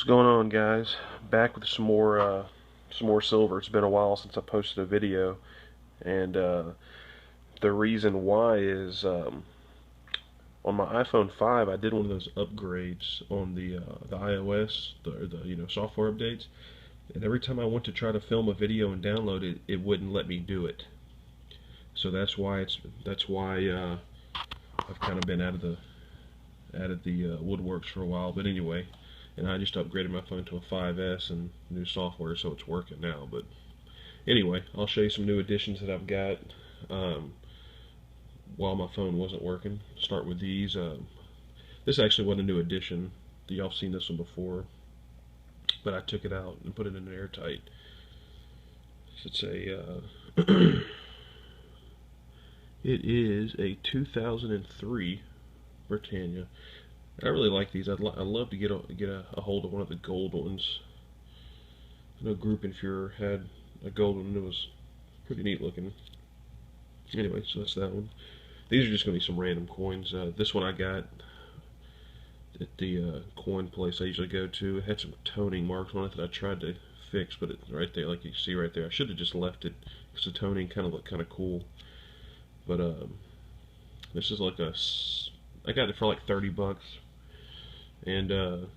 Going on, guys? Back with some more silver. It's been a while since I posted a video, and the reason why is on my iPhone 5 I did one of those upgrades on the iOS, the software updates, and every time I went to try to film a video and download it, it wouldn't let me do it. So that's why I've kind of been out of the woodworks for a while. But anyway. And I just upgraded my phone to a 5S and new software, so it's working now. But anyway, I'll show you some new additions that I've got while my phone wasn't working. Start with these. This actually wasn't a new addition. Y'all seen this one before, but I took it out and put it in an airtight. It's a it is a 2003 Britannia. I really like these. I'd love to get a hold of one of the gold ones. I know Gruppenführer had a gold one. It was pretty neat looking. Anyway, so that's that one. These are just going to be some random coins. This one I got at the coin place I usually go to. It had some toning marks on it that I tried to fix, but it's right there, like you see right there. I should have just left it because the toning kind of looked kind of cool. But this is like I got it for like 30 bucks. And they're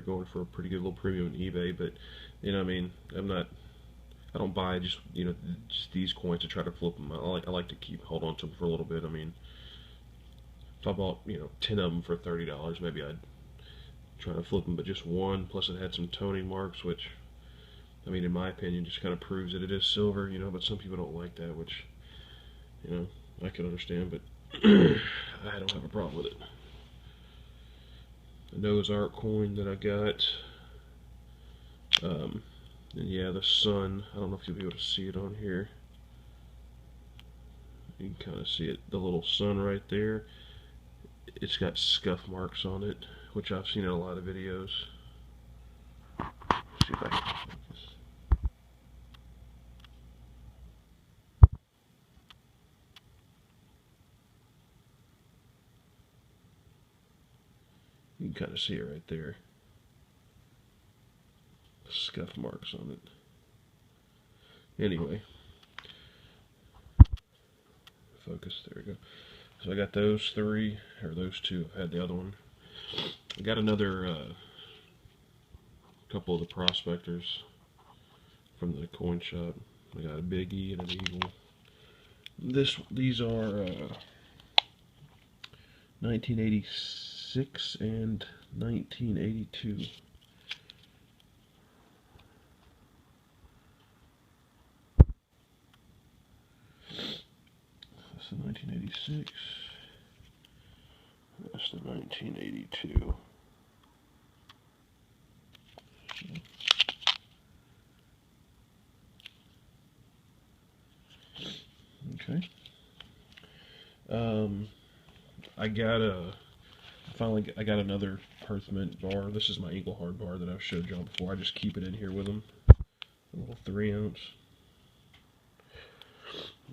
going for a pretty good little premium on eBay, but you know, I mean, I don't buy just just these coins to try to flip them. I like to hold on to them for a little bit. I mean, if I bought 10 of them for $30, maybe I'd try to flip them, but just one. Plus, it had some toning marks, which I mean, in my opinion, just kind of proves that it is silver. But some people don't like that, which I can understand, but I don't have a problem with it. The Noah's Ark coin that I got. And yeah, the sun. I don't know if you'll be able to see it on here. You can kind of see it, the little sun right there. It's got scuff marks on it, which I've seen in a lot of videos. Let's see if I can focus. You can kind of see it right there. Scuff marks on it. Anyway. Focus, there we go. So I got those three, or those two. I had the other one. I got another couple of the prospectors from the coin shop. I got a Big E and an Eagle. These are 1986 and 1982. That's the 1986. That's the 1982. Okay. I got another Perth Mint bar. This is my Eaglehard bar that I've showed y'all before. I just keep it in here with them. A little 3-ounce.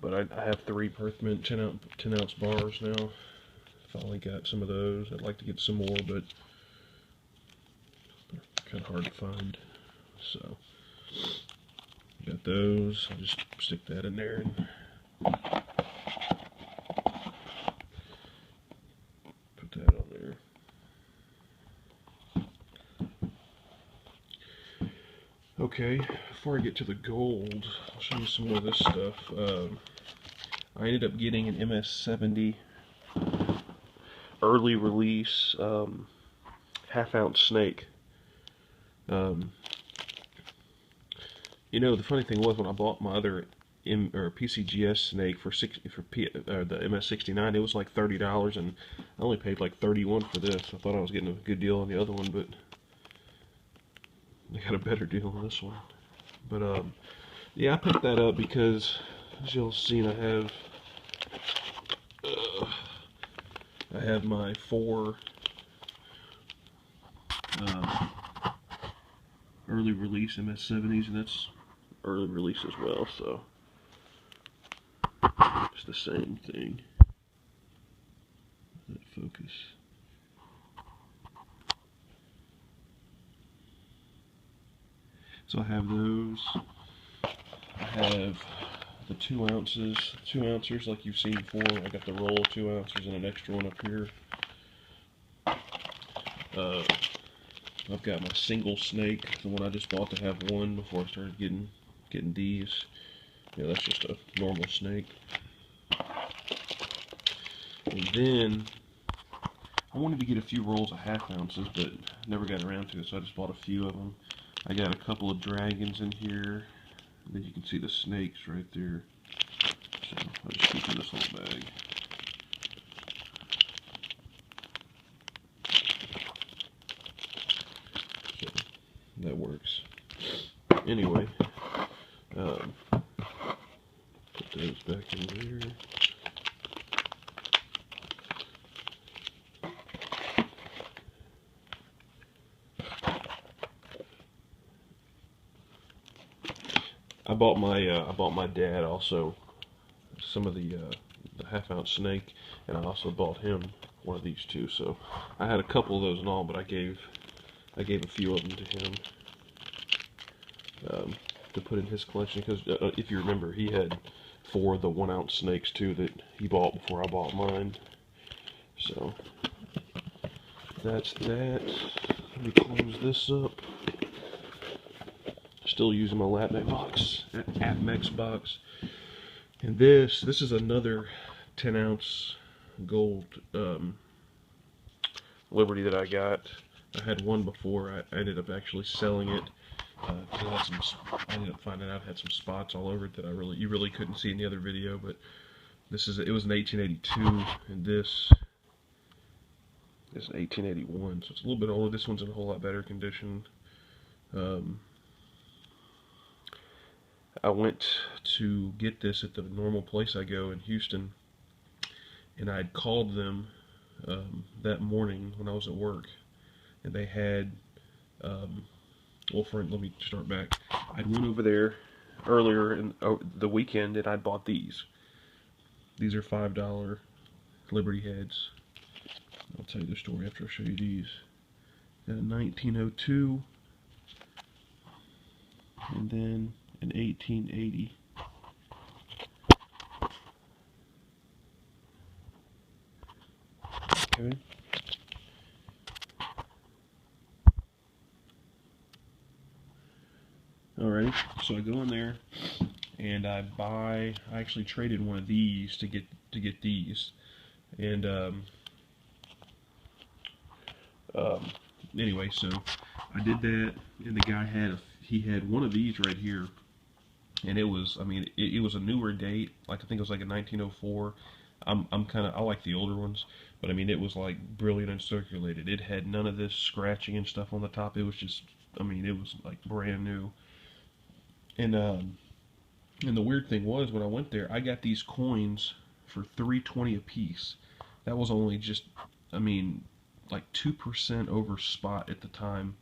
But I have 3 Perth Mint 10-ounce bars now. Finally got some of those. I'd like to get some more, but they're kind of hard to find. So, got those. I'll just stick that in there and put that on there. Okay, before I get to the gold, I'll show you some more of this stuff. I ended up getting an MS-70 early release half-ounce snake. The funny thing was when I bought my other PCGS snake for the MS-69, it was like $30, and I only paid like $31 for this. I thought I was getting a good deal on the other one, but I got a better deal on this one. But yeah, I picked that up because, as you'll see, I have my 4 early release MS-70s, and that's early release as well, so it's the same thing. That focus. So I have those. I have the 2 ounces, 2 ounces like you've seen before. I got the roll of 2 ounces and an extra one up here. I've got my single snake, the one I just bought to have one before I started getting these. Yeah, that's just a normal snake. And then I wanted to get a few rolls of 1/2 ounces, but never got around to it, so I just bought a few of them. I got a couple of dragons in here. And then you can see the snakes right there. So I'll just keep in this little bag. So that works. Anyway, put those back in there. I bought my dad also some of the 1/2 ounce snake, and I also bought him one of these too. So I had a couple of those and all, but I gave a few of them to him to put in his collection, because if you remember, he had 4 of the 1 ounce snakes too that he bought before I bought mine. So that's that. Let me close this up. Still using my APMEX box. And this is another 10 ounce gold Liberty that I got. I had one before. I ended up actually selling it because I ended up finding out it had some spots all over it that you really couldn't see in the other video. But it was an 1882, and this is an 1881, so it's a little bit older. This one's in a whole lot better condition. I went to get this at the normal place I go in Houston, and I had called them that morning when I was at work, and they had, well, let me start back. I went over there earlier in the weekend, and I bought these. These are $5 Liberty heads. I'll tell you the story after I show you these. Got a 1902, and then an 1880. Okay. Alright, so I go in there and I actually traded one of these to get these. And anyway, so I did that, and the guy had one of these right here, and it was, I mean, it was a newer date, like I think it was like a 1904. I like the older ones, but I mean, it was like brilliant uncirculated. It had none of this scratching and stuff on the top. It was just, I mean, it was like brand new. And the weird thing was, when I went there, I got these coins for $3.20 a piece. That was only just, I mean, like 2% over spot at the time.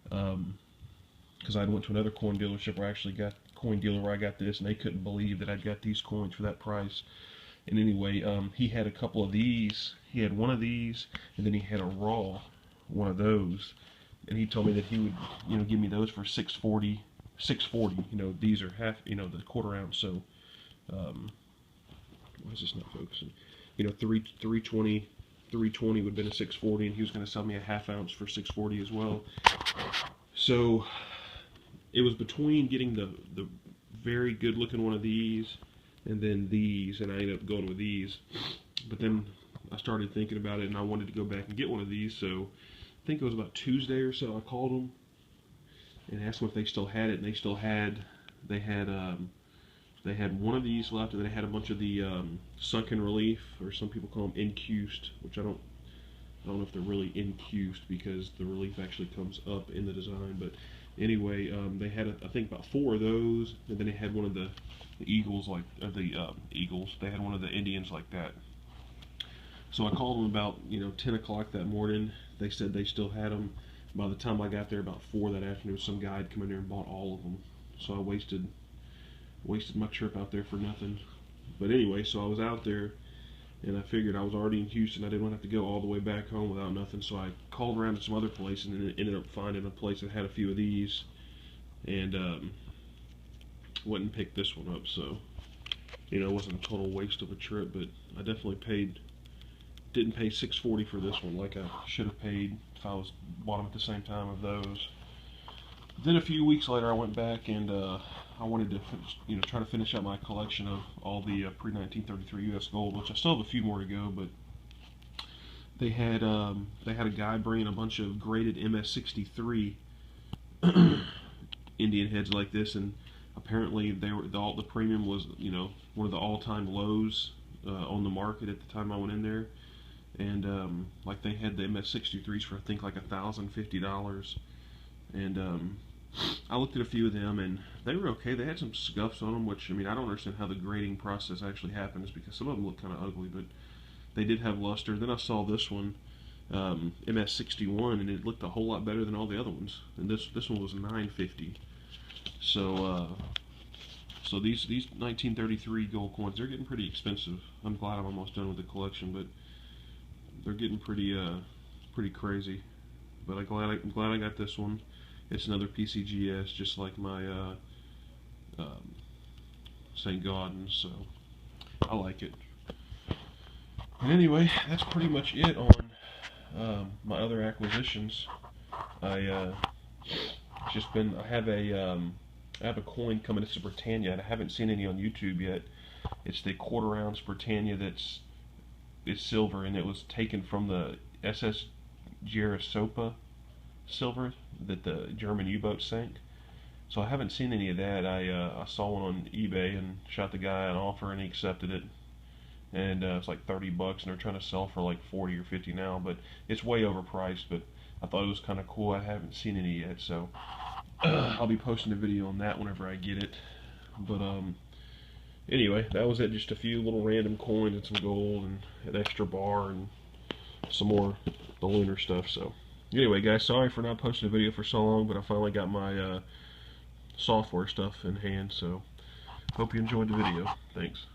Because I went to another coin dealership where I got this, and they couldn't believe that I'd got these coins for that price. And anyway, he had a couple of these. He had one of these, and then he had a raw one of those. And he told me that he would, give me those for $6.40. These are half, the 1/4 ounce. So, why is this not focusing? 320 would have been a $6.40, and he was going to sell me a 1/2 ounce for $6.40 as well. So it was between getting the very good looking one of these and then these, and I ended up going with these. But then I started thinking about it, and I wanted to go back and get one of these. So I think it was about Tuesday or so, I called them and asked them if they still had it, and they had one of these left, and they had a bunch of the sunken relief, or some people call them incused, which I don't know if they're really incused, because the relief actually comes up in the design. But anyway, they had I think about 4 of those, and then they had one of the eagles, like eagles. They had one of the Indians like that. So I called them about 10 o'clock that morning. They said they still had them. By the time I got there about 4 that afternoon, some guy had come in there and bought all of them. So I wasted my trip out there for nothing. But anyway, so I was out there, and I figured I was already in Houston. I didn't want to have to go all the way back home without nothing. So I called around to some other places, and ended up finding a place that had a few of these. and went and picked this one up. So, you know, it wasn't a total waste of a trip, but I definitely didn't pay $640 for this one like I should have paid if I was bought them at the same time of those. Then a few weeks later, I went back and I wanted to, try to finish out my collection of all the pre-1933 U.S. gold, which I still have a few more to go. But they had a guy bringing a bunch of graded MS-63 Indian heads like this, and apparently the premium was, one of the all-time lows on the market at the time I went in there. And like they had the MS-63s for I think like $1,050, and I looked at a few of them and they were okay. They had some scuffs on them, which, I mean, I don't understand how the grading process actually happens because some of them look kind of ugly, but they did have luster. Then I saw this one, MS-61, and it looked a whole lot better than all the other ones. And this one was $950. So so these 1933 gold coins, they're getting pretty expensive. I'm glad I'm almost done with the collection, but they're getting pretty crazy. But I'm glad I got this one. It's another PCGS, just like my St. Gaudens, so I like it. And anyway, that's pretty much it on my other acquisitions. I have a coin coming. It's a Britannia, and I haven't seen any on YouTube yet. It's the quarter-ounce Britannia it's silver, and it was taken from the SS Jerisopa silver that the German U-boat sank. So I haven't seen any of that. I saw one on eBay and shot the guy an offer, and he accepted it. And it's like $30, and they're trying to sell for like 40 or 50 now, but it's way overpriced. But I thought it was kind of cool. I haven't seen any yet, so I'll be posting a video on that whenever I get it. But anyway, that was it. Just a few little random coins and some gold and an extra bar and some more the lunar stuff. So anyway, guys, sorry for not posting a video for so long, but I finally got my software stuff in hand. So hope you enjoyed the video. Thanks.